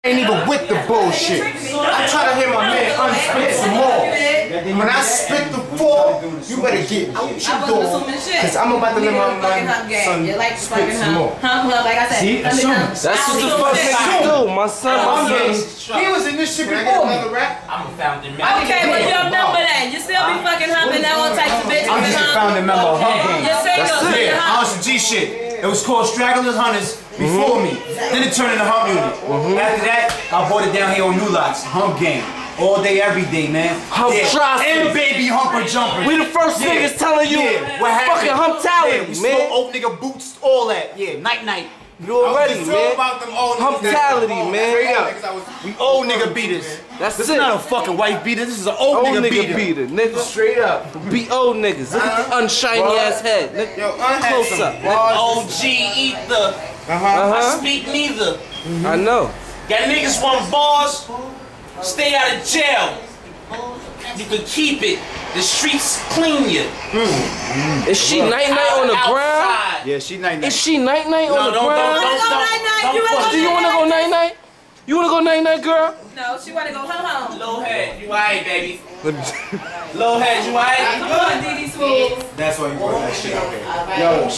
Ain't even with the bullshit. I try to hear my man unspit some more. When I spit the four, you better get out your door. Cause I'm about to let my son spit some more. Like I said, see? that's what the fuck niggas do. My son. He was in this shit before me. I'm a founding member. Okay, but you don't remember that. You still be fucking humping that one type of bitch. I'm just a founding member of Hump Game. You're single. Yeah, I was some G shit. It was called Stragglers Hunters before me. Then it turned into Hump Unit. After that, I bought it down here on New Lots. Hump Game. All day, every day, man. Hump Trust. And baby humper jumper. We the first niggas telling you what happened. Fucking humptality, we man. smoke old nigga boots, all that. Yeah, night. You already, man. Humptality, man. We old nigga beaters. That's this it. is not a fucking white beater. This is an old nigga beater. Nigga. Straight up. Beat old niggas. Look at the unshiny ass head. Nigga. Yo, close up. OG ether. I speak neither. I know. Got niggas want bars. Stay out of jail. You can keep it. The streets clean you. Is she night-night on the ground? Yeah, she night-night. Is she night-night on the ground? Don't Do you wanna go night-night? You wanna go night-night, girl? No, she wanna go home. Low head, you alright, baby. Low head, you alright? Come on, Dee Dee Smooth. That's why you brought that shit out here. Yo,